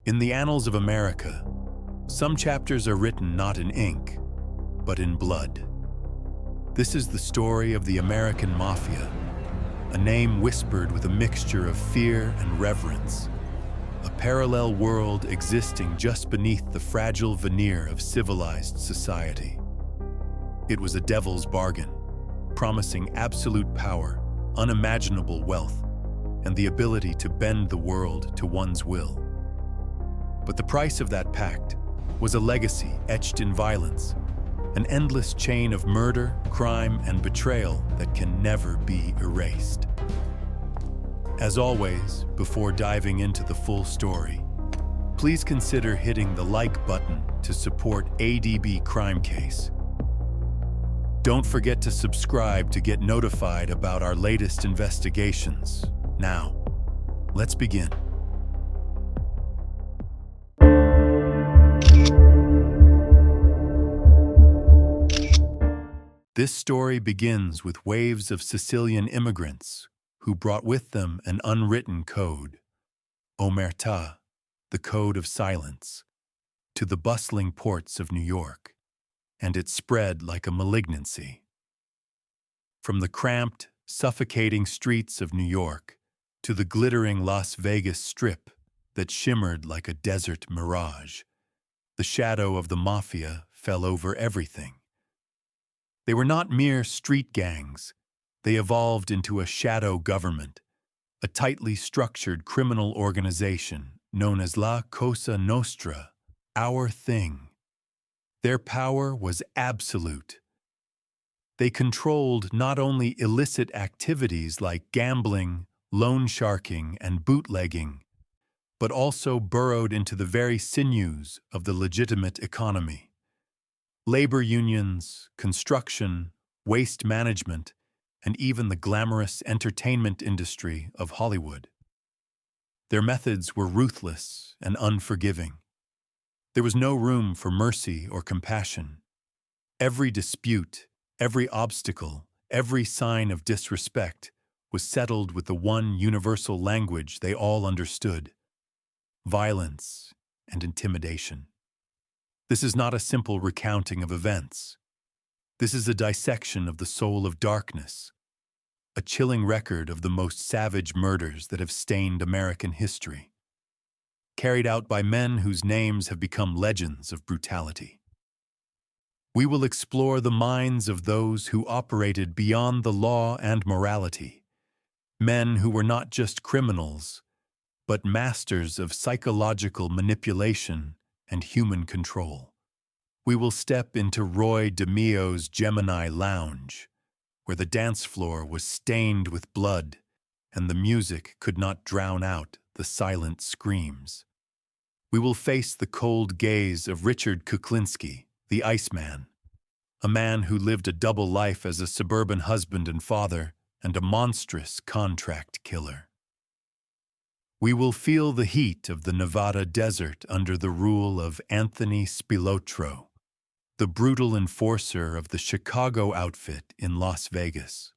In the annals of America, some chapters are written not in ink, but in blood. This is the story of the American Mafia, a name whispered with a mixture of fear and reverence, a parallel world existing just beneath the fragile veneer of civilized society. It was a devil's bargain, promising absolute power, unimaginable wealth, and the ability to bend the world to one's will. But the price of that pact was a legacy etched in violence, an endless chain of murder, crime, and betrayal that can never be erased. As always, before diving into the full story, please consider hitting the like button to support ADB Crime Case. Don't forget to subscribe to get notified about our latest investigations. Now, let's begin. This story begins with waves of Sicilian immigrants who brought with them an unwritten code, Omertà, the code of silence, to the bustling ports of New York, and it spread like a malignancy. From the cramped, suffocating streets of New York to the glittering Las Vegas Strip that shimmered like a desert mirage, the shadow of the Mafia fell over everything. They were not mere street gangs. They evolved into a shadow government, a tightly structured criminal organization known as La Cosa Nostra, our thing. Their power was absolute. They controlled not only illicit activities like gambling, loan sharking, and bootlegging, but also burrowed into the very sinews of the legitimate economy. Labor unions, construction, waste management, and even the glamorous entertainment industry of Hollywood. Their methods were ruthless and unforgiving. There was no room for mercy or compassion. Every dispute, every obstacle, every sign of disrespect was settled with the one universal language they all understood: violence and intimidation. This is not a simple recounting of events. This is a dissection of the soul of darkness, a chilling record of the most savage murders that have stained American history, carried out by men whose names have become legends of brutality. We will explore the minds of those who operated beyond the law and morality, men who were not just criminals, but masters of psychological manipulation and human control. We will step into DeMeo's Gemini lounge, where the dance floor was stained with blood and the music could not drown out the silent screams. We will face the cold gaze of Kuklinsky, the Iceman, a man who lived a double life as a suburban husband and father and a monstrous contract killer. We will feel the heat of the Nevada desert under the rule of Anthony Spilotro, the brutal enforcer of the Chicago outfit in Las Vegas.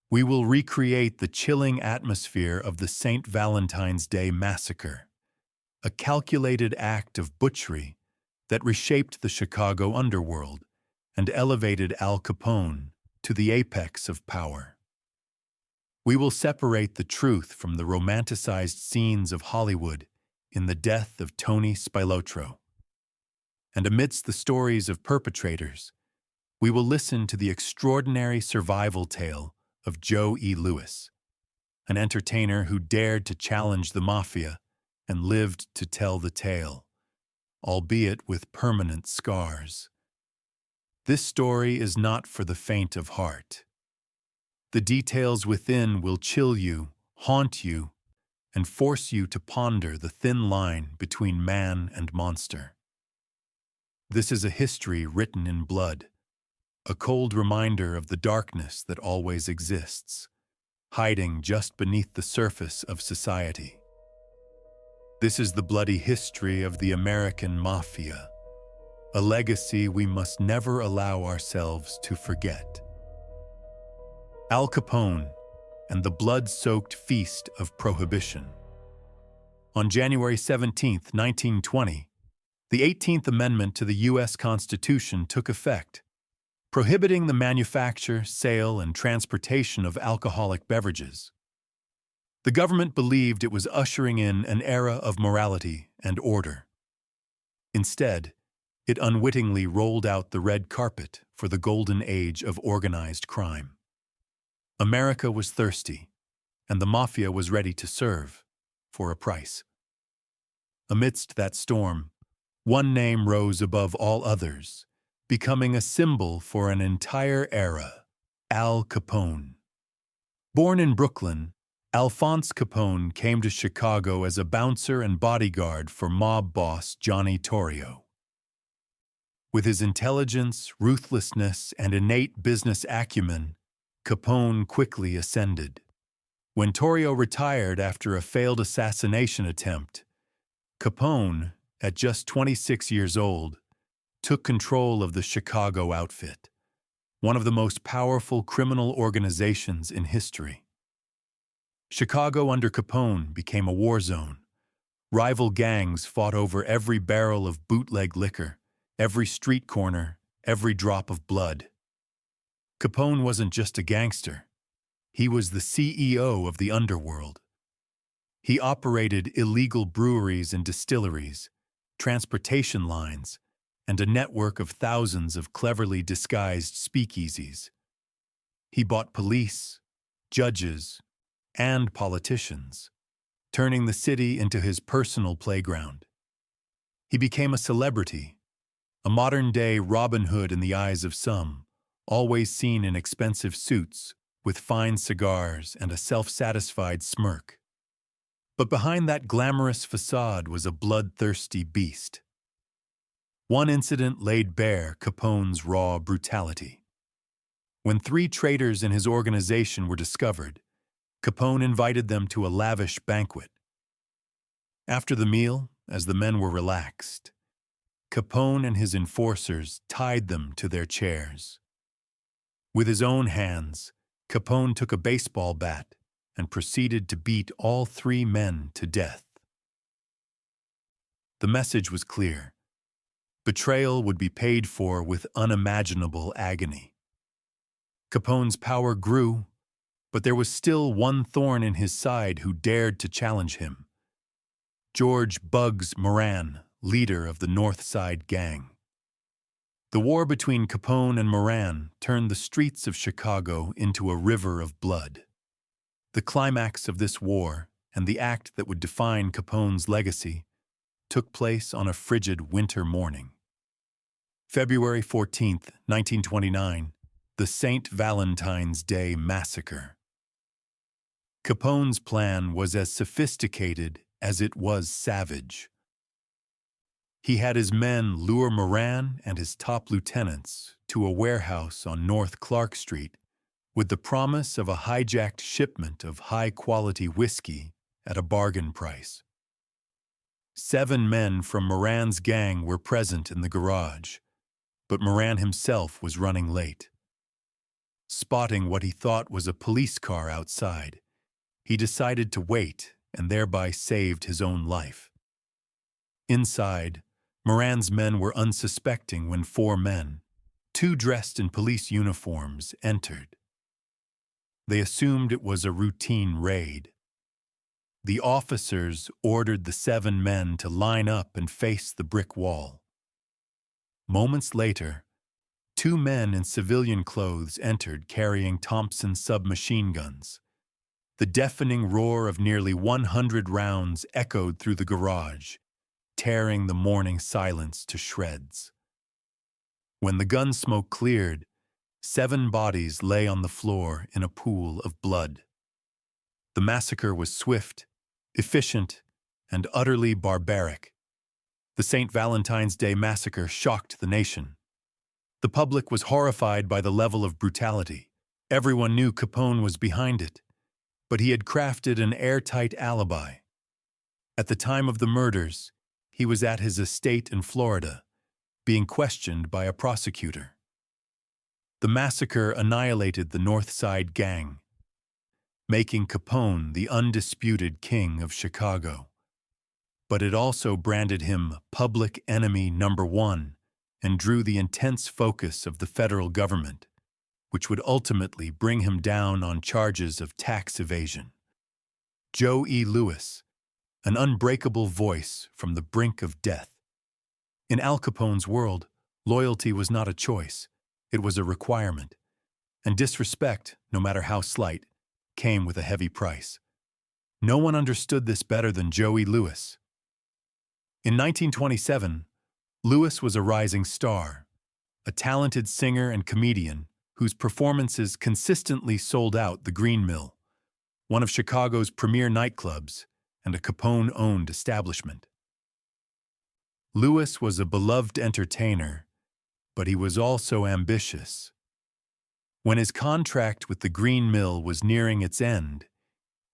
We will recreate the chilling atmosphere of the St. Valentine's Day Massacre, a calculated act of butchery that reshaped the Chicago underworld and elevated Al Capone to the apex of power. We will separate the truth from the romanticized scenes of Hollywood in the death of Tony Spilotro. And amidst the stories of perpetrators, we will listen to the extraordinary survival tale of Joe E. Louis, an entertainer who dared to challenge the Mafia and lived to tell the tale, albeit with permanent scars. This story is not for the faint of heart. The details within will chill you, haunt you, and force you to ponder the thin line between man and monster. This is a history written in blood, a cold reminder of the darkness that always exists, hiding just beneath the surface of society. This is the bloody history of the American Mafia, a legacy we must never allow ourselves to forget. Al Capone and the blood-soaked feast of Prohibition. On January 17, 1920, the 18th Amendment to the U.S. Constitution took effect, prohibiting the manufacture, sale, and transportation of alcoholic beverages. The government believed it was ushering in an era of morality and order. Instead, it unwittingly rolled out the red carpet for the golden age of organized crime. America was thirsty, and the Mafia was ready to serve, for a price. Amidst that storm, one name rose above all others, becoming a symbol for an entire era: Al Capone. Born in Brooklyn, Alphonse Capone came to Chicago as a bouncer and bodyguard for mob boss Johnny Torrio. With his intelligence, ruthlessness, and innate business acumen, Capone quickly ascended. When Torrio retired after a failed assassination attempt, Capone, at just 26 years old, took control of the Chicago outfit, one of the most powerful criminal organizations in history. Chicago under Capone became a war zone. Rival gangs fought over every barrel of bootleg liquor, every street corner, every drop of blood. Capone wasn't just a gangster. He was the CEO of the underworld. He operated illegal breweries and distilleries, transportation lines, and a network of thousands of cleverly disguised speakeasies. He bought police, judges, and politicians, turning the city into his personal playground. He became a celebrity, a modern-day Robin Hood in the eyes of some, always seen in expensive suits, with fine cigars and a self-satisfied smirk. But behind that glamorous facade was a bloodthirsty beast. One incident laid bare Capone's raw brutality. When 3 traitors in his organization were discovered, Capone invited them to a lavish banquet. After the meal, as the men were relaxed, Capone and his enforcers tied them to their chairs. With his own hands, Capone took a baseball bat and proceeded to beat all 3 men to death. The message was clear. Betrayal would be paid for with unimaginable agony. Capone's power grew, but there was still one thorn in his side who dared to challenge him: George "Bugs" Moran, leader of the North Side Gang. The war between Capone and Moran turned the streets of Chicago into a river of blood. The climax of this war, and the act that would define Capone's legacy, took place on a frigid winter morning. February 14, 1929, the St. Valentine's Day Massacre. Capone's plan was as sophisticated as it was savage. He had his men lure Moran and his top lieutenants to a warehouse on North Clark Street with the promise of a hijacked shipment of high-quality whiskey at a bargain price. 7 men from Moran's gang were present in the garage, but Moran himself was running late. Spotting what he thought was a police car outside, he decided to wait and thereby saved his own life. Inside, Moran's men were unsuspecting when 4 men, 2 dressed in police uniforms, entered. They assumed it was a routine raid. The officers ordered the 7 men to line up and face the brick wall. Moments later, 2 men in civilian clothes entered carrying Thompson submachine guns. The deafening roar of nearly 100 rounds echoed through the garage, tearing the morning silence to shreds. When the gun smoke cleared, 7 bodies lay on the floor in a pool of blood. The massacre was swift, efficient, and utterly barbaric. The St. Valentine's Day Massacre shocked the nation. The public was horrified by the level of brutality. Everyone knew Capone was behind it, but he had crafted an airtight alibi. At the time of the murders, he was at his estate in Florida, being questioned by a prosecutor. The massacre annihilated the North Side Gang, making Capone the undisputed king of Chicago. but it also branded him public enemy number one and drew the intense focus of the federal government, which would ultimately bring him down on charges of tax evasion. Joe E. Louis, an unbreakable voice from the brink of death. In Al Capone's world, loyalty was not a choice, it was a requirement, and disrespect, no matter how slight, came with a heavy price. No one understood this better than Joey Louis. In 1927, Louis was a rising star, a talented singer and comedian whose performances consistently sold out the Green Mill, one of Chicago's premier nightclubs and a Capone-owned establishment. Louis was a beloved entertainer, but he was also ambitious. When his contract with the Green Mill was nearing its end,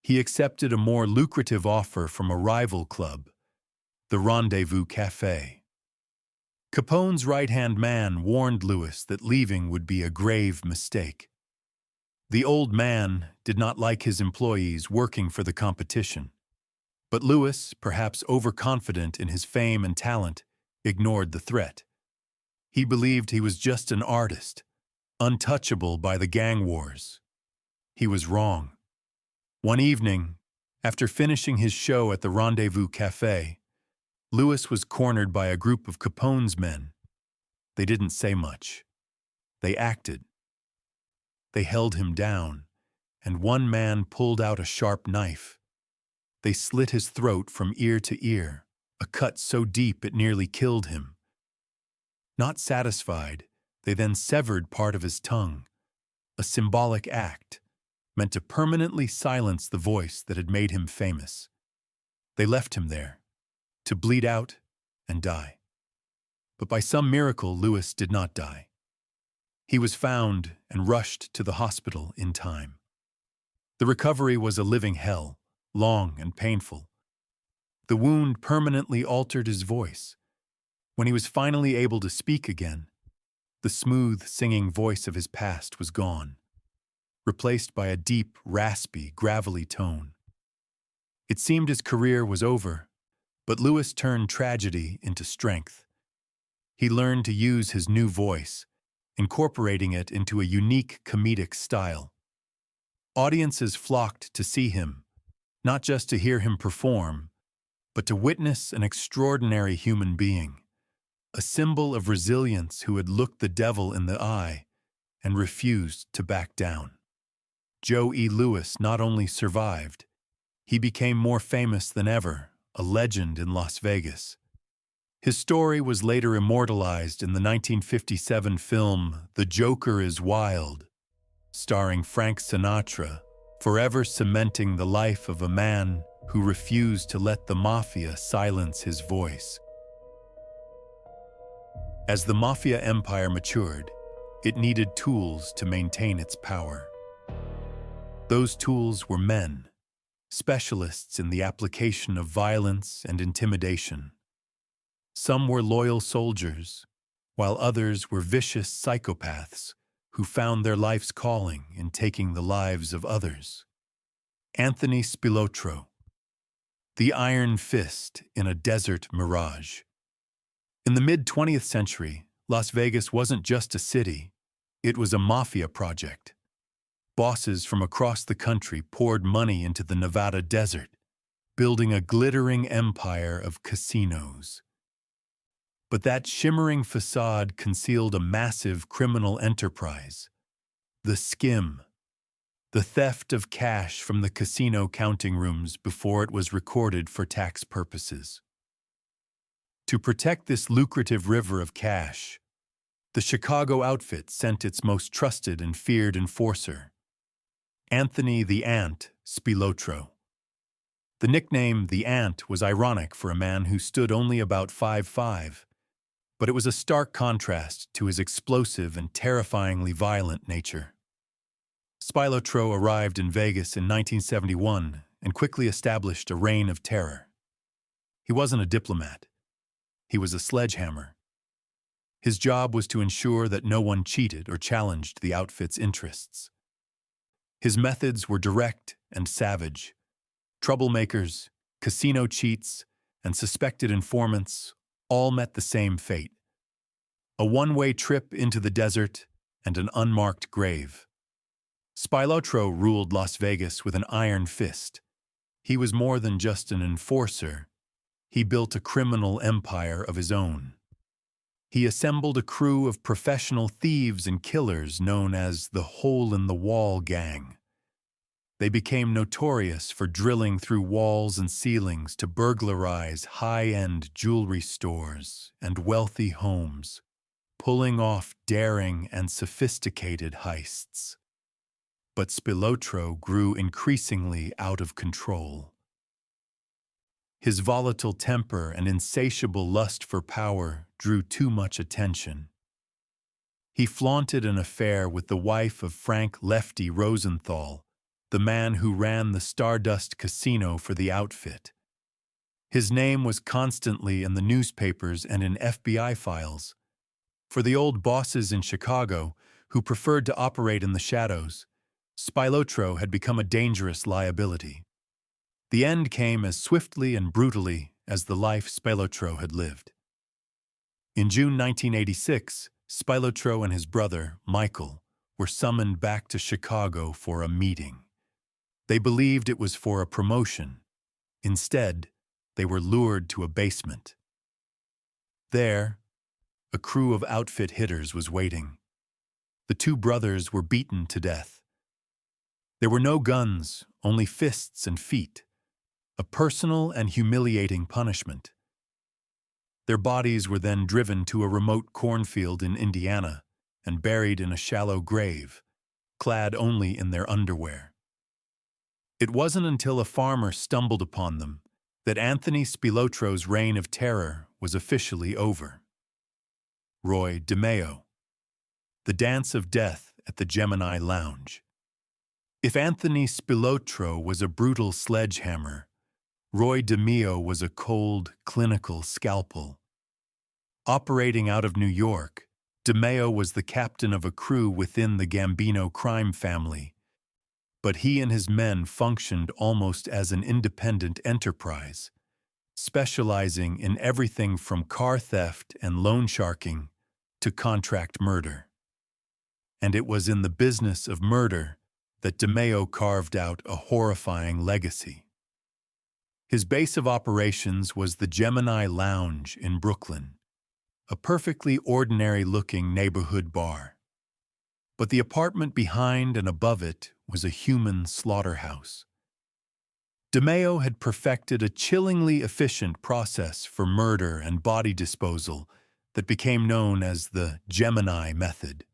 he accepted a more lucrative offer from a rival club, the Rendezvous Café. Capone's right-hand man warned Louis that leaving would be a grave mistake. The old man did not like his employees working for the competition, but Louis, perhaps overconfident in his fame and talent, ignored the threat. He believed he was just an artist, untouchable by the gang wars. He was wrong. One evening, after finishing his show at the Rendezvous Café, Louis was cornered by a group of Capone's men. They didn't say much. They acted. They held him down, and one man pulled out a sharp knife. They slit his throat from ear to ear, a cut so deep it nearly killed him. Not satisfied, they then severed part of his tongue, a symbolic act meant to permanently silence the voice that had made him famous. They left him there, to bleed out and die. But by some miracle, Louis did not die. He was found and rushed to the hospital in time. The recovery was a living hell, long and painful. The wound permanently altered his voice. When he was finally able to speak again, the smooth, singing voice of his past was gone, replaced by a deep, raspy, gravelly tone. It seemed his career was over, but Louis turned tragedy into strength. He learned to use his new voice, incorporating it into a unique comedic style. Audiences flocked to see him, not just to hear him perform, but to witness an extraordinary human being, a symbol of resilience who had looked the devil in the eye and refused to back down. Joe E. Louis not only survived, he became more famous than ever, a legend in Las Vegas. His story was later immortalized in the 1957 film The Joker is Wild, starring Frank Sinatra, forever cementing the life of a man who refused to let the Mafia silence his voice. As the Mafia empire matured, it needed tools to maintain its power. Those tools were men, specialists in the application of violence and intimidation. Some were loyal soldiers, while others were vicious psychopaths who found their life's calling in taking the lives of others. Anthony Spilotro, the Iron Fist in a desert mirage. In the mid-20th century, Las Vegas wasn't just a city, it was a mafia project. Bosses from across the country poured money into the Nevada desert, building a glittering empire of casinos. But that shimmering facade concealed a massive criminal enterprise, the skim, the theft of cash from the casino counting rooms before it was recorded for tax purposes. To protect this lucrative river of cash, the Chicago outfit sent its most trusted and feared enforcer, Anthony the Ant Spilotro. The nickname The Ant was ironic for a man who stood only about 5'5", but it was a stark contrast to his explosive and terrifyingly violent nature. Spilotro arrived in Vegas in 1971 and quickly established a reign of terror. He wasn't a diplomat. He was a sledgehammer. His job was to ensure that no one cheated or challenged the outfit's interests. His methods were direct and savage. Troublemakers, casino cheats, and suspected informants all met the same fate: a one-way trip into the desert and an unmarked grave. Spilotro ruled Las Vegas with an iron fist. He was more than just an enforcer. He built a criminal empire of his own. He assembled a crew of professional thieves and killers known as the Hole-in-the-Wall Gang. They became notorious for drilling through walls and ceilings to burglarize high-end jewelry stores and wealthy homes, pulling off daring and sophisticated heists. But Spilotro grew increasingly out of control. His volatile temper and insatiable lust for power drew too much attention. He flaunted an affair with the wife of Frank "Lefty" Rosenthal, the man who ran the Stardust Casino for the outfit. His name was constantly in the newspapers and in FBI files. For the old bosses in Chicago, who preferred to operate in the shadows, Spilotro had become a dangerous liability. The end came as swiftly and brutally as the life Spilotro had lived. In June 1986, Spilotro and his brother, Michael, were summoned back to Chicago for a meeting. They believed it was for a promotion. Instead, they were lured to a basement. There, a crew of outfit hitters was waiting. The two brothers were beaten to death. There were no guns, only fists and feet, a personal and humiliating punishment. Their bodies were then driven to a remote cornfield in Indiana and buried in a shallow grave, clad only in their underwear. It wasn't until a farmer stumbled upon them that Anthony Spilotro's reign of terror was officially over. Roy DeMeo. The Dance of Death at the Gemini Lounge. If Anthony Spilotro was a brutal sledgehammer, Roy DeMeo was a cold, clinical scalpel. Operating out of New York, DeMeo was the captain of a crew within the Gambino crime family, but he and his men functioned almost as an independent enterprise, specializing in everything from car theft and loan sharking to contract murder. And it was in the business of murder that DeMeo carved out a horrifying legacy. His base of operations was the Gemini Lounge in Brooklyn, a perfectly ordinary-looking neighborhood bar. But the apartment behind and above it was a human slaughterhouse. DeMeo had perfected a chillingly efficient process for murder and body disposal that became known as the Gemini method.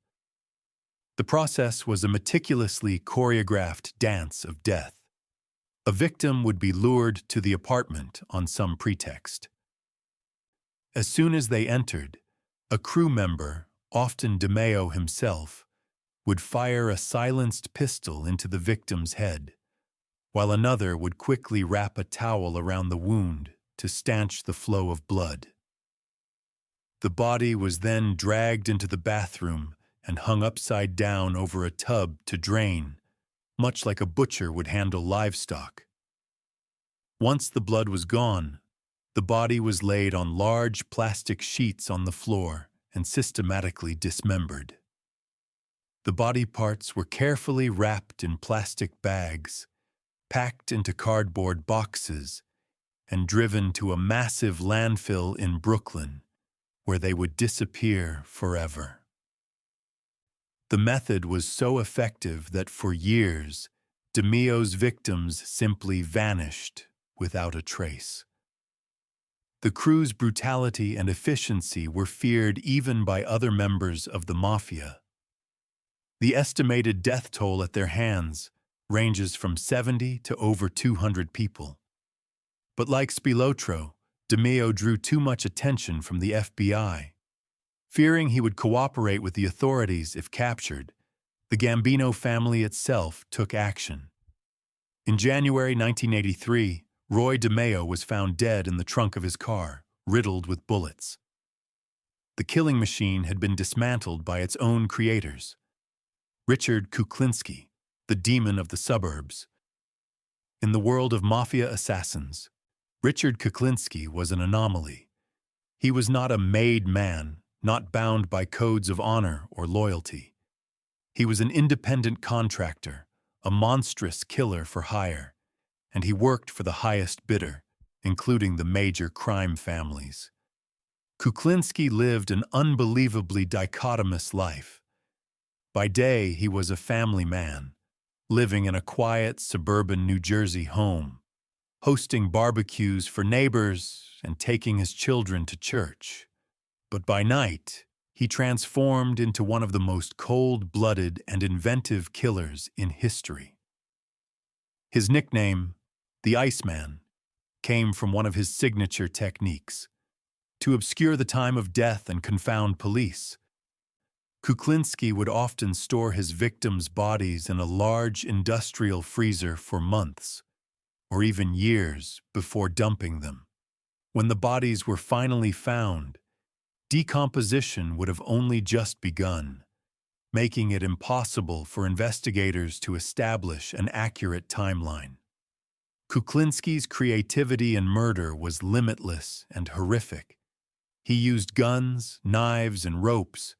The process was a meticulously choreographed dance of death. A victim would be lured to the apartment on some pretext. As soon as they entered, a crew member, often DeMeo himself, would fire a silenced pistol into the victim's head, while another would quickly wrap a towel around the wound to stanch the flow of blood. The body was then dragged into the bathroom and hung upside down over a tub to drain, much like a butcher would handle livestock. Once the blood was gone, the body was laid on large plastic sheets on the floor and systematically dismembered. The body parts were carefully wrapped in plastic bags, packed into cardboard boxes, and driven to a massive landfill in Brooklyn, where they would disappear forever. The method was so effective that for years, DeMeo's victims simply vanished without a trace. The crew's brutality and efficiency were feared even by other members of the Mafia. The estimated death toll at their hands ranges from 70 to over 200 people. But like Spilotro, DeMeo drew too much attention from the FBI. Fearing he would cooperate with the authorities if captured, the Gambino family itself took action. In January 1983, Roy DeMeo was found dead in the trunk of his car, riddled with bullets. The killing machine had been dismantled by its own creators. Richard Kuklinsky, the demon of the suburbs. In the world of Mafia assassins, Richard Kuklinsky was an anomaly. He was not a made man, not bound by codes of honor or loyalty. He was an independent contractor, a monstrous killer for hire, and he worked for the highest bidder, including the major crime families. Kuklinsky lived an unbelievably dichotomous life. By day, he was a family man, living in a quiet suburban New Jersey home, hosting barbecues for neighbors and taking his children to church. But by night, he transformed into one of the most cold-blooded and inventive killers in history. His nickname, the Iceman, came from one of his signature techniques. To obscure the time of death and confound police, Kuklinsky would often store his victims' bodies in a large industrial freezer for months, or even years, before dumping them. When the bodies were finally found, decomposition would have only just begun, making it impossible for investigators to establish an accurate timeline. Kuklinsky's creativity in murder was limitless and horrific. He used guns, knives, and ropes,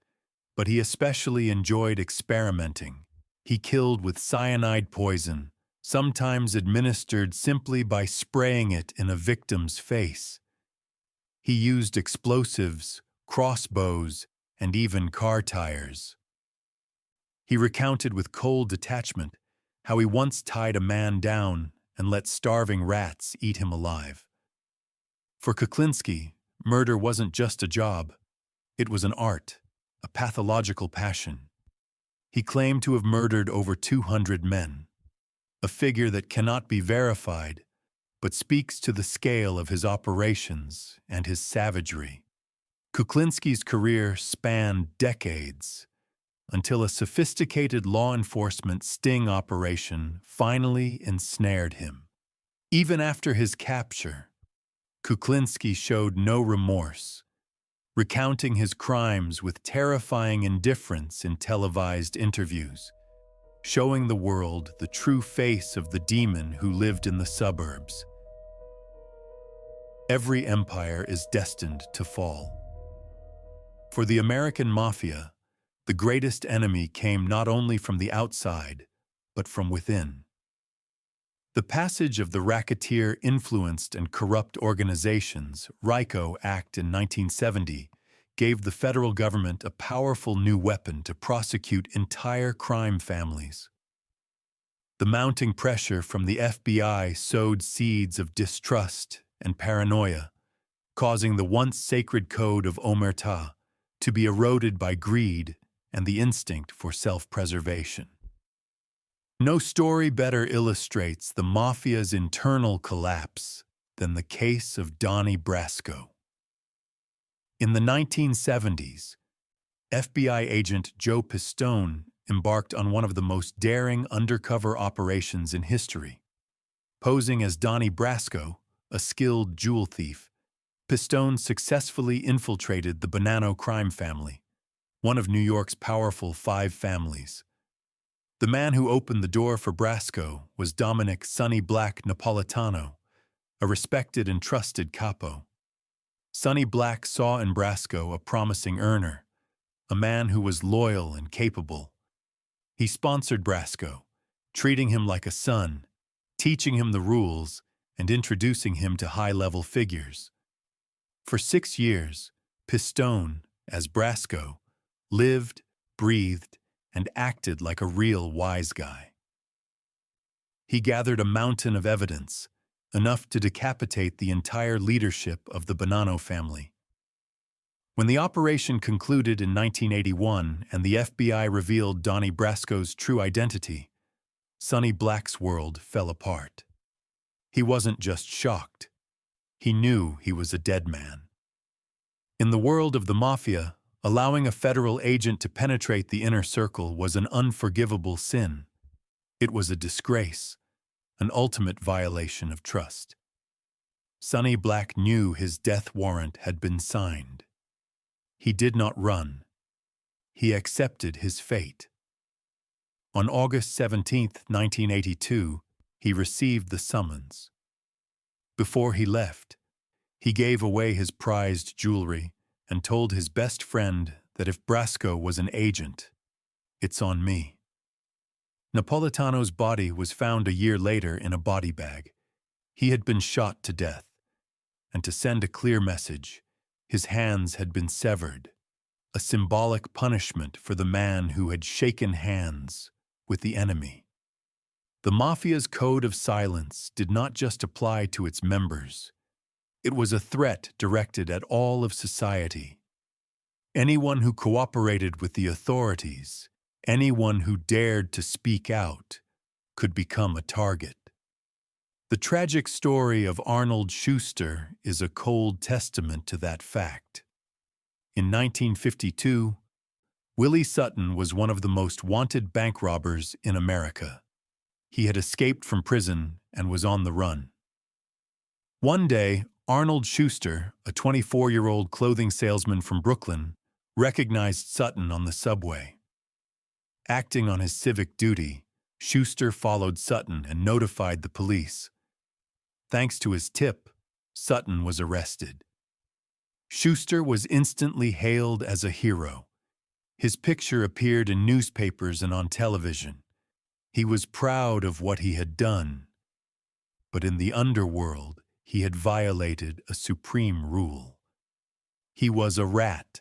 but he especially enjoyed experimenting. He killed with cyanide poison, sometimes administered simply by spraying it in a victim's face. He used explosives, crossbows, and even car tires. He recounted with cold detachment how he once tied a man down and let starving rats eat him alive. For Kuklinsky, murder wasn't just a job. It was an art, a pathological passion. He claimed to have murdered over 200 men, a figure that cannot be verified, but speaks to the scale of his operations and his savagery. Kuklinsky's career spanned decades, until a sophisticated law enforcement sting operation finally ensnared him. Even after his capture, Kuklinsky showed no remorse, recounting his crimes with terrifying indifference in televised interviews, showing the world the true face of the demon who lived in the suburbs. Every empire is destined to fall. For the American Mafia, the greatest enemy came not only from the outside, but from within. The passage of the Racketeer-Influenced and Corrupt Organizations (RICO) Act in 1970 gave the federal government a powerful new weapon to prosecute entire crime families. The mounting pressure from the FBI sowed seeds of distrust and paranoia, causing the once sacred code of Omertà to be eroded by greed and the instinct for self-preservation. No story better illustrates the Mafia's internal collapse than the case of Donnie Brasco. In the 1970s, FBI agent Joe Pistone embarked on one of the most daring undercover operations in history. Posing as Donnie Brasco, a skilled jewel thief, Pistone successfully infiltrated the Bonanno crime family, one of New York's powerful 5 families. The man who opened the door for Brasco was Dominic "Sonny Black" Napolitano, a respected and trusted capo. Sonny Black saw in Brasco a promising earner, a man who was loyal and capable. He sponsored Brasco, treating him like a son, teaching him the rules, and introducing him to high-level figures. For 6 years, Pistone, as Brasco, lived, breathed, and acted like a real wise guy. He gathered a mountain of evidence, enough to decapitate the entire leadership of the Bonanno family. When the operation concluded in 1981 and the FBI revealed Donnie Brasco's true identity, Sonny Black's world fell apart. He wasn't just shocked. He knew he was a dead man. In the world of the Mafia, allowing a federal agent to penetrate the inner circle was an unforgivable sin. It was a disgrace, an ultimate violation of trust. Sonny Black knew his death warrant had been signed. He did not run. He accepted his fate. On August 17, 1982, he received the summons. Before he left, he gave away his prized jewelry and told his best friend that if Brasco was an agent, it's on me. Napolitano's body was found a year later in a body bag. He had been shot to death, and to send a clear message, his hands had been severed, a symbolic punishment for the man who had shaken hands with the enemy. The Mafia's code of silence did not just apply to its members. It was a threat directed at all of society. Anyone who cooperated with the authorities, anyone who dared to speak out, could become a target. The tragic story of Arnold Schuster is a cold testament to that fact. In 1952, Willie Sutton was one of the most wanted bank robbers in America. He had escaped from prison and was on the run. One day, Arnold Schuster, a 24-year-old clothing salesman from Brooklyn, recognized Sutton on the subway. Acting on his civic duty, Schuster followed Sutton and notified the police. Thanks to his tip, Sutton was arrested. Schuster was instantly hailed as a hero. His picture appeared in newspapers and on television. He was proud of what he had done. But in the underworld, he had violated a supreme rule. He was a rat.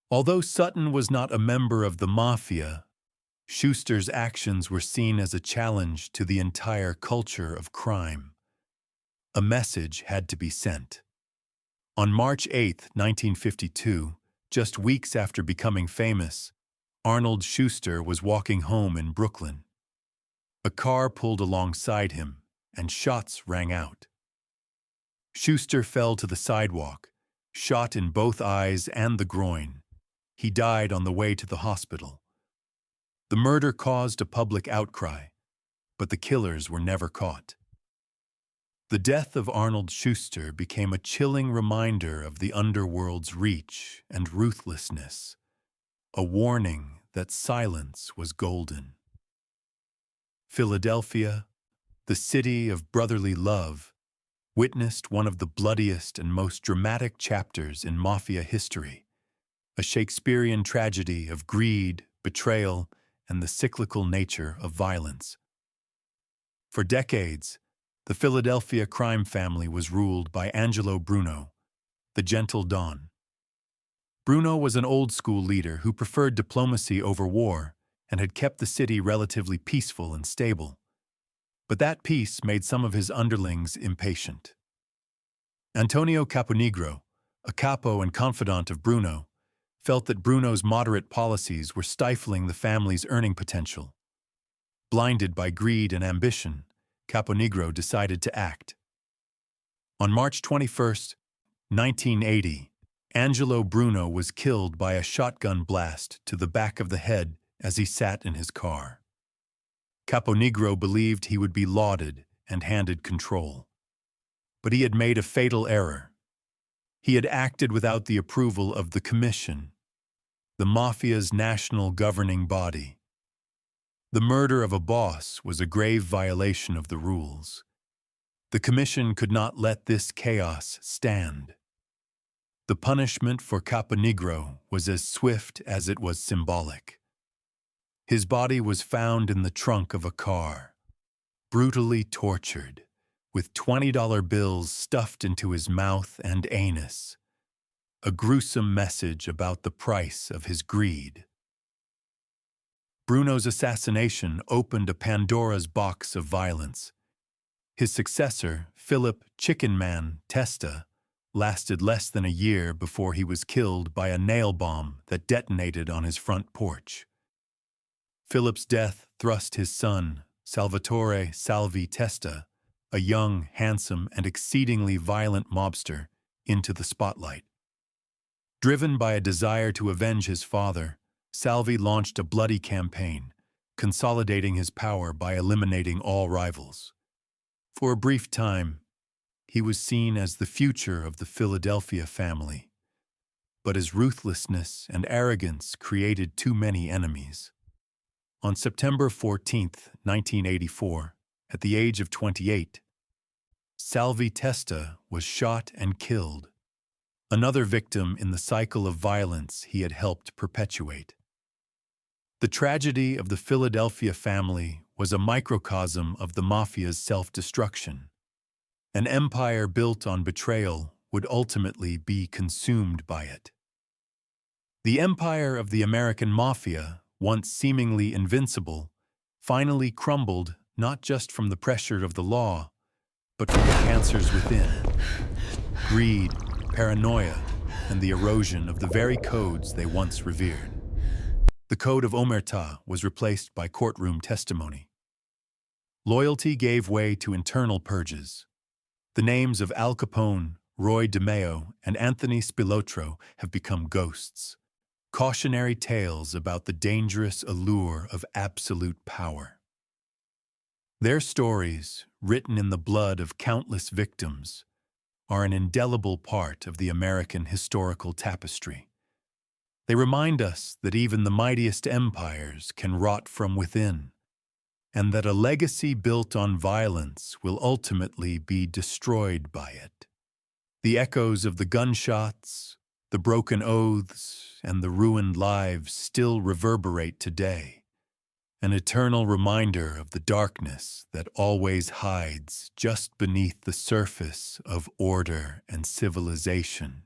Although Sutton was not a member of the Mafia, Schuster's actions were seen as a challenge to the entire culture of crime. A message had to be sent. On March 8, 1952, just weeks after becoming famous, Arnold Schuster was walking home in Brooklyn. A car pulled alongside him, and shots rang out. Schuster fell to the sidewalk, shot in both eyes and the groin. He died on the way to the hospital. The murder caused a public outcry, but the killers were never caught. The death of Arnold Schuster became a chilling reminder of the underworld's reach and ruthlessness, a warning that silence was golden. Philadelphia, the city of brotherly love, witnessed one of the bloodiest and most dramatic chapters in Mafia history, a Shakespearean tragedy of greed, betrayal, and the cyclical nature of violence. For decades, the Philadelphia crime family was ruled by Angelo Bruno, the gentle Don. Bruno was an old-school leader who preferred diplomacy over war and had kept the city relatively peaceful and stable. But that peace made some of his underlings impatient. Antonio Caponigro, a capo and confidant of Bruno, felt that Bruno's moderate policies were stifling the family's earning potential. Blinded by greed and ambition, Caponigro decided to act. On March 21, 1980, Angelo Bruno was killed by a shotgun blast to the back of the head as he sat in his car. Caponigro believed he would be lauded and handed control. But he had made a fatal error. He had acted without the approval of the Commission, the Mafia's national governing body. The murder of a boss was a grave violation of the rules. The Commission could not let this chaos stand. The punishment for Caponigro was as swift as it was symbolic. His body was found in the trunk of a car, brutally tortured, with $20 bills stuffed into his mouth and anus, a gruesome message about the price of his greed. Bruno's assassination opened a Pandora's box of violence. His successor, Philip "Chicken Man" Testa, lasted less than a year before he was killed by a nail bomb that detonated on his front porch. Philip's death thrust his son, Salvatore "Salvi" Testa, a young, handsome, and exceedingly violent mobster, into the spotlight. Driven by a desire to avenge his father, Salvi launched a bloody campaign, consolidating his power by eliminating all rivals. For a brief time, he was seen as the future of the Philadelphia family, but his ruthlessness and arrogance created too many enemies. On September 14, 1984, at the age of 28, Salvi Testa was shot and killed, another victim in the cycle of violence he had helped perpetuate. The tragedy of the Philadelphia family was a microcosm of the Mafia's self-destruction. An empire built on betrayal would ultimately be consumed by it. The empire of the American Mafia, once seemingly invincible, finally crumbled not just from the pressure of the law, but from the cancers within: greed, paranoia, and the erosion of the very codes they once revered. The code of Omertà was replaced by courtroom testimony. Loyalty gave way to internal purges. The names of Al Capone, Roy DeMeo, and Anthony Spilotro have become ghosts, cautionary tales about the dangerous allure of absolute power. Their stories, written in the blood of countless victims, are an indelible part of the American historical tapestry. They remind us that even the mightiest empires can rot from within, and that a legacy built on violence will ultimately be destroyed by it. The echoes of the gunshots, the broken oaths, and the ruined lives still reverberate today, an eternal reminder of the darkness that always hides just beneath the surface of order and civilization